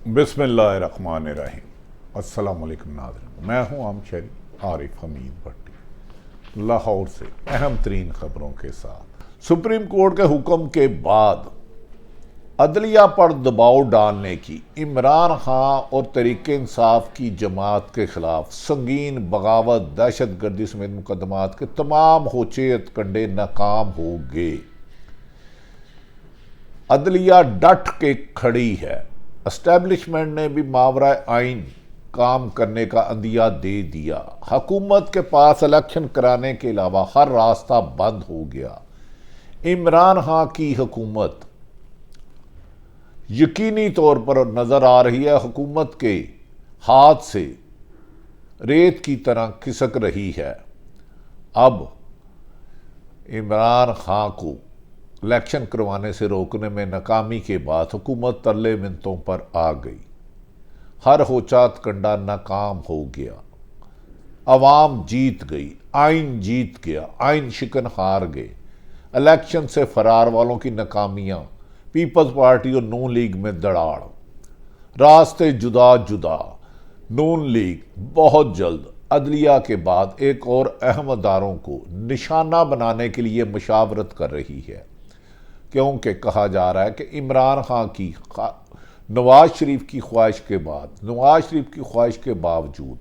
बिस्मिल्लाहिर्रहमानिर्रहीम। अस्सलाम वालेकुम नाज़रीन, मैं हूं आम शरीफ आरिफ हमीद भट्टी लाहौर से अहम तरीन खबरों के साथ। सुप्रीम कोर्ट के हुक्म के बाद अदलिया पर दबाव डालने की इमरान खान और तहरीक इंसाफ की जमात के खिलाफ संगीन बगावत, दहशत गर्दी समेत मुकदमात के तमाम होचे कंडे नाकाम हो गए। अदलिया डट के खड़ी है। एस्टेब्लिशमेंट ने भी मावरा आइन काम करने का अंदिया दे दिया। हुकूमत के पास इलेक्शन कराने के अलावा हर रास्ता बंद हो गया। इमरान खान की हुकूमत यकीनी तौर पर नजर आ रही है हुकूमत के हाथ से रेत की तरह खिसक रही है। अब इमरान खान को इलेक्शन करवाने से रोकने में नाकामी के बाद हुकूमत तरले मिन्नतों पर आ गई। हर होचात कंडा नाकाम हो गया। अवाम जीत गई, आइन जीत गया, आइन शिकन हार गए। इलेक्शन से फरार वालों की नाकामियां, पीपल्स पार्टी और नून लीग में दड़ाड़, रास्ते जुदा जुदा। नून लीग बहुत जल्द अदलिया के बाद एक और अहम अदारों को निशाना बनाने के लिए मशावरत कर रही है, क्योंकि कहा जा रहा है कि इमरान खान की नवाज शरीफ की ख्वाहिश के बावजूद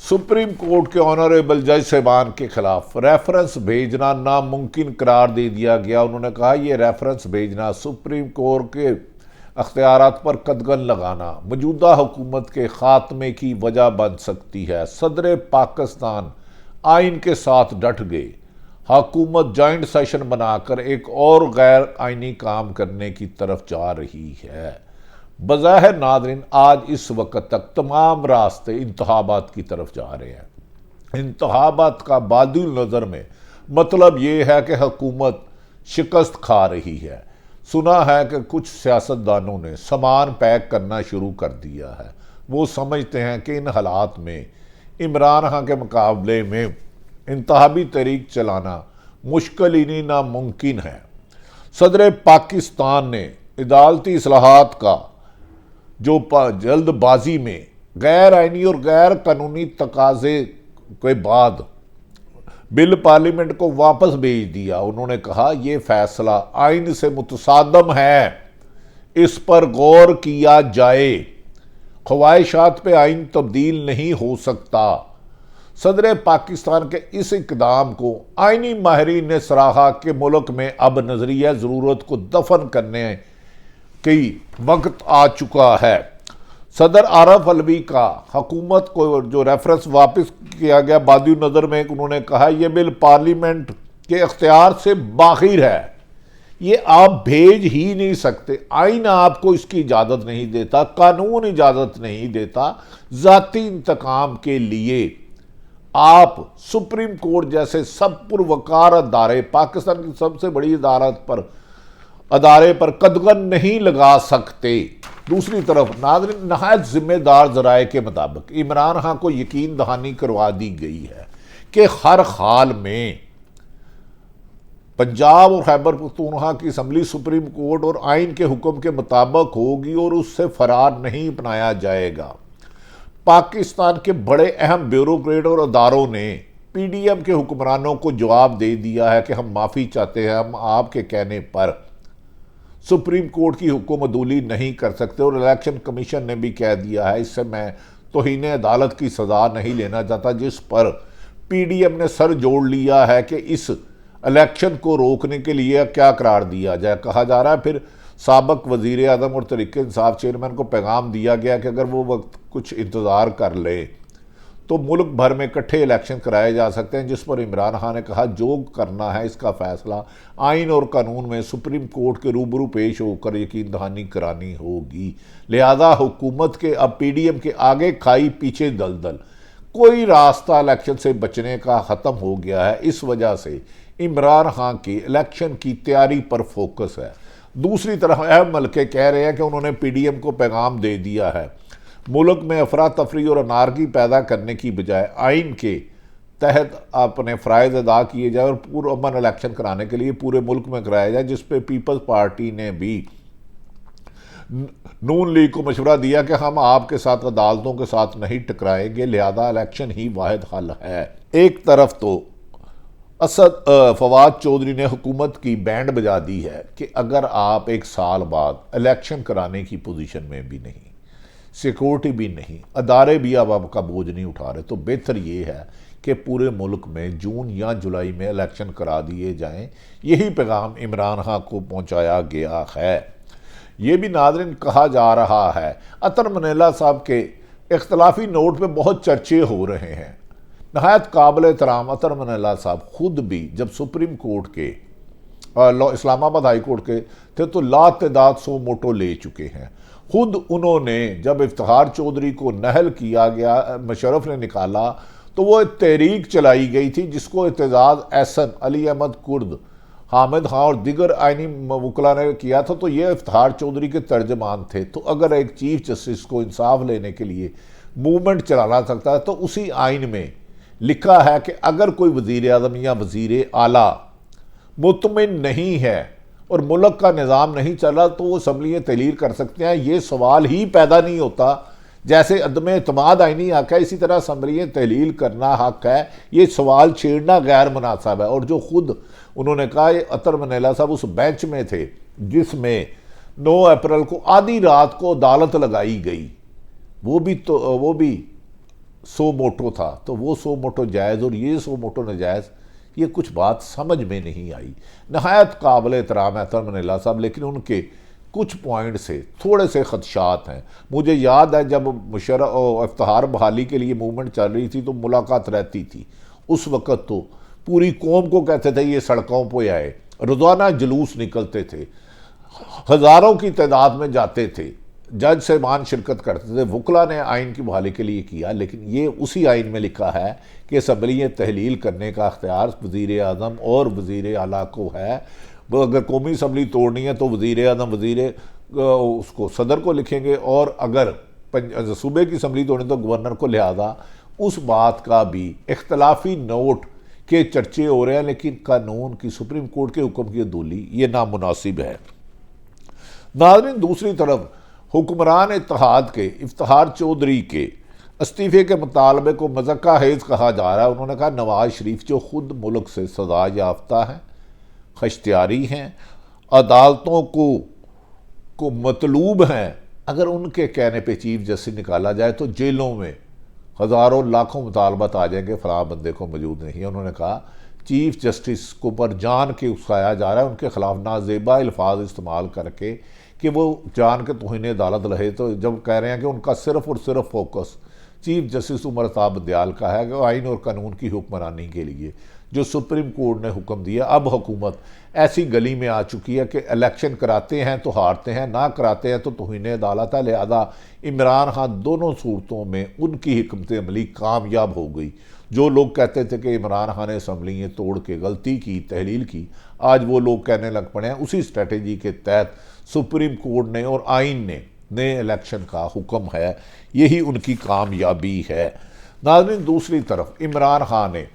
सुप्रीम कोर्ट के ऑनरेबल जज साहिबान के खिलाफ रेफरेंस भेजना नामुमकिन करार दे दिया गया। उन्होंने कहा यह रेफरेंस भेजना सुप्रीम कोर्ट के अख्तियारात पर कदगन लगाना मौजूदा हुकूमत के खात्मे की वजह बन सकती है। सदर पाकिस्तान आइन के साथ डट गए। हुकूमत जॉइंट सेशन बनाकर एक और गैर आइनी काम करने की तरफ जा रही है। बज़ाहिर नाज़रीन आज इस वक्त तक तमाम रास्ते इंतखाबात की तरफ जा रहे हैं। इंतखाबात का बादुल नज़र में मतलब ये है कि हुकूमत शिकस्त खा रही है। सुना है कि कुछ सियासतदानों ने सामान पैक करना शुरू कर दिया है। वो समझते हैं कि इन हालात में इमरान खान के मुकाबले में इंतहाबी तहरीक चलाना मुश्किल ही नहीं नामुमकिन है। सदर पाकिस्तान ने अदालती इस्लाहात का जो जल्दबाजी में गैर आइनी और गैर कानूनी तकाजे के बाद बिल पार्लियामेंट को वापस भेज दिया। उन्होंने कहा यह फैसला आइन से मुतसादम है, इस पर गौर किया जाए। ख्वाहिशात पे आइन तब्दील नहीं हो सकता। सदर पाकिस्तान के इस इकदाम को आइनी माहिरीन ने सराहा कि मुल्क में अब नजरिया ज़रूरत को दफन करने की वक्त आ चुका है। सदर आरफ अलवी का हुकूमत को जो रेफरेंस वापस किया गया बादी नज़र में, उन्होंने कहा यह बिल पार्लियामेंट के अख्तियार से बाहिर है, ये आप भेज ही नहीं सकते। आइन आपको इसकी इजाज़त नहीं देता, कानून इजाज़त नहीं देता। ज़ाती इंतकाम के लिए आप सुप्रीम कोर्ट जैसे सब पुरवकार अदारे, पाकिस्तान की सबसे बड़ी अदारे पर कदगन नहीं लगा सकते। दूसरी तरफ नाज़रीन नहायत जिम्मेदार जराए के मुताबिक इमरान खान को यकीन दहानी करवा दी गई है कि हर हाल में पंजाब और खैबर पख्तूनख्वा की असम्बली सुप्रीम कोर्ट और आइन के हुक्म के मुताबिक होगी और उससे फरार नहीं अपनाया जाएगा। पाकिस्तान के बड़े अहम ब्यूरोक्रेट और अदारों ने पीडीएम के हुक्मरानों को जवाब दे दिया है कि हम माफ़ी चाहते हैं, हम आपके कहने पर सुप्रीम कोर्ट की हुक्म अदूली नहीं कर सकते। और इलेक्शन कमीशन ने भी कह दिया है इससे मैं तौहीन अदालत की सज़ा नहीं लेना चाहता, जिस पर पीडीएम ने सर जोड़ लिया है कि इस इलेक्शन को रोकने के लिए क्या करार दिया जाए। कहा जा रहा है फिर साबिक वज़ीर आज़म और तहरीक इंसाफ चेयरमैन को पैगाम दिया गया कि अगर वो वक्त कुछ इंतज़ार कर ले तो मुल्क भर में इकट्ठे इलेक्शन कराए जा सकते हैं, जिस पर इमरान खान ने कहा जो करना है इसका फैसला आइन और कानून में सुप्रीम कोर्ट के रूबरू पेश होकर यकीन दहानी करानी होगी। लिहाजा हुकूमत के अब पीडीएम के आगे खाई पीछे दलदल, कोई रास्ता इलेक्शन से बचने का ख़त्म हो गया है। इस वजह से इमरान खान की इलेक्शन की तैयारी पर फोकस है। दूसरी तरफ अहम हल्के कह रहे हैं कि उन्होंने पीडीएम को पैगाम दे दिया है मुल्क में अफरा तफरी और अनारकी पैदा करने की बजाय आइन के तहत अपने फ़राइज़ अदा किए जाए और पुरअमन इलेक्शन कराने के लिए पूरे मुल्क में कराया जाए, जिस पे पीपल्स पार्टी ने भी नून लीग को मशवरा दिया कि हम आपके साथ अदालतों के साथ नहीं टकराएंगे, लिहाजा इलेक्शन ही वाहिद हल है। एक तरफ तो असद फवाद चौधरी ने हुकूमत की बैंड बजा दी है कि अगर आप एक साल बाद इलेक्शन कराने की पोजीशन में भी नहीं, सिक्योरिटी भी नहीं, अदारे भी अब आपका बोझ नहीं उठा रहे, तो बेहतर ये है कि पूरे मुल्क में जून या जुलाई में इलेक्शन करा दिए जाएं। यही पैगाम इमरान खान को पहुंचाया गया है। ये भी नाज़रीन कहा जा रहा है, अतर मनीला साहब के इख्तलाफी नोट पे बहुत चर्चे हो रहे हैं। नहायत काबिल एहतराम अतर मनीला साहब खुद भी जब सुप्रीम कोर्ट के इस्लामाबाद हाई कोर्ट के थे तो लातदाद 100 मोटो ले चुके हैं। खुद उन्होंने जब इफ्तिखार चौधरी को नहल किया गया, मुशर्रफ ने निकाला, तो वो एक तहरीक चलाई गई थी जिसको एतजाज़ एहसन, अली अहमद कुर्द, हामिद खां और दिगर आइनी वकला ने किया था। तो ये इफ्तिखार चौधरी के तर्जमान थे। तो अगर एक चीफ जस्टिस को इंसाफ लेने के लिए मूवमेंट चलाना सकता है तो उसी आइन में लिखा है कि अगर कोई वज़ीर आज़म या वज़ीर आला मुतमिन नहीं है और मुल्क का निज़ाम नहीं चल रहा तो वो असम्बलियाँ तहलील कर सकते हैं। ये सवाल ही पैदा नहीं होता। जैसे अदम एतमाद आईनी हक है, इसी तरह असम्बलियाँ तहलील करना हक है। ये सवाल छेड़ना गैर मुनासिब है। और जो खुद उन्होंने कहा, ये अतर मनीला साहब उस बेंच में थे जिसमें 9 अप्रैल को आधी रात को अदालत लगाई गई, वो भी 100 मोटो था। तो वो 100 मोटो जायज़ और ये 100 मोटो नाजायज़, ये कुछ बात समझ में नहीं आई। नहायत काबिल एहतराम है अतर मनीला साहब, लेकिन उनके कुछ पॉइंट से थोड़े से खदशात हैं। मुझे याद है जब इफ्तिखार बहाली के लिए मूवमेंट चल रही थी तो मुलाकात रहती थी। उस वक़्त तो पूरी कौम को कहते थे ये सड़कों पर आए, रोज़ाना जुलूस निकलते थे, हज़ारों की तादाद में जाते थे, जज साहबान शिरकत करते थे। वकला ने आइन की बहाली के लिए किया, लेकिन ये उसी आइन में लिखा है कि असम्बलियाँ तहलील करने का अख्तियार वज़ीर आज़म और वज़ीर आला को है। वो अगर कौमी असम्बली तोड़नी है तो वज़ीर आज़म उसको सदर को लिखेंगे, और अगर सूबे की असम्बली तोड़नी तो गवर्नर को। लिहाजा उस बात का भी इख्तलाफी नोट के चर्चे हो रहे हैं, लेकिन कानून की सुप्रीम कोर्ट के हुक्म की अदूली ये नामुनासिब है। नाज़रीन, दूसरी तरफ हुक्मरान इत्तेहाद के इफ्तिखार चौधरी के इस्तीफ़े के मुतालबे को मज़क्का हेज़ कहा जा रहा है। उन्होंने कहा नवाज शरीफ जो खुद मुल्क से सजा याफ्ता हैं, खश्तियारी हैं, अदालतों को मतलूब हैं, अगर उनके कहने पे चीफ जस्टिस निकाला जाए तो जेलों में हज़ारों लाखों मुतालबात आ जाएंगे, फलां बंदे को मौजूद नहीं है। उन्होंने कहा चीफ जस्टिस को पर जान के उकसाया जा रहा है, उनके खिलाफ नाजेबा अल्फाज इस्तेमाल करके कि वो जान के तौहीन अदालत रहे। तो जब कह रहे हैं कि उनका सिर्फ और सिर्फ फोकस चीफ जस्टिस उमर ताब दयाल का है कि आइन और कानून की हुक्मरानी के लिए जो सुप्रीम कोर्ट ने हुक्म दिया। अब हुकूमत ऐसी गली में आ चुकी है कि इलेक्शन कराते हैं तो हारते हैं, ना कराते हैं तो तौहीन अदालत है। लिहाजा इमरान खान दोनों सूरतों में उनकी हिकमत अमली कामयाब हो गई। जो लोग कहते थे कि इमरान खान ने असम्बलियाँ तोड़ के गलती की, तहलील की, आज वो लोग कहने लग पड़े हैं उसी स्ट्रेटजी के तहत सुप्रीम कोर्ट ने और आइन ने नए इलेक्शन का हुक्म है, यही उनकी कामयाबी है। नाज़रीन, दूसरी तरफ इमरान खान ने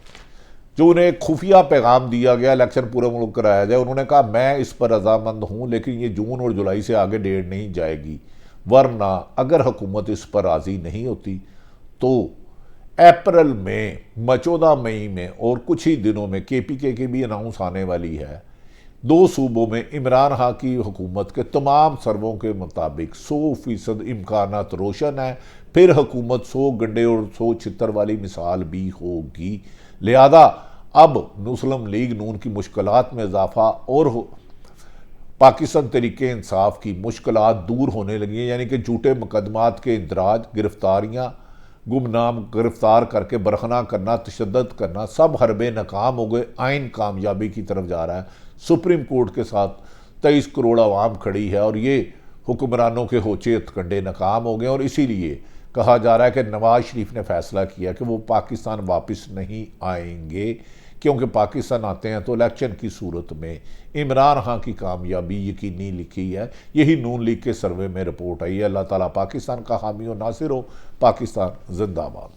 जो उन्हें खुफिया पैगाम दिया गया इलेक्शन पूरे मुल्क कराया जाए, उन्होंने कहा मैं इस पर रजामंद हूँ, लेकिन ये जून और जुलाई से आगे डेट नहीं जाएगी, वरना अगर हुकूमत इस पर राज़ी नहीं होती तो अप्रैल में 14 मई में और कुछ ही दिनों में KPK की भी अनाउंस आने वाली है। 2 सूबों में इमरान खान की हुकूमत के तमाम सर्वों के मुताबिक 100% इम्कानात रोशन है। फिर हुकूमत 100 गंडे और 100 छितर वाली मिसाल भी होगी। लिहाजा अब मुस्लिम लीग नून की मुश्किलात में इजाफा और पाकिस्तान तरीके इंसाफ की मुश्किलात दूर होने लगी हैं, यानी कि झूठे मुकदमात के इंदराज, गिरफ्तारियाँ, गुमनाम गिरफ्तार करके बरखना करना, तशद्दुद करना, सब हरबे नाकाम हो गए। आइन कामयाबी की तरफ जा रहा है। सुप्रीम कोर्ट के साथ 23 करोड़ आवाम खड़ी है और ये हुक्मरानों के होचे हथकंडे नाकाम हो गए। और इसीलिए कहा जा रहा है कि नवाज शरीफ ने फैसला किया कि वो पाकिस्तान वापस नहीं आएंगे, क्योंकि पाकिस्तान आते हैं तो इलेक्शन की सूरत में इमरान खान की कामयाबी यकीनी लिखी है। यही नून लीग के सर्वे में रिपोर्ट आई है। अल्लाह ताला पाकिस्तान का हामी और नासिर हो। पाकिस्तान जिंदाबाद।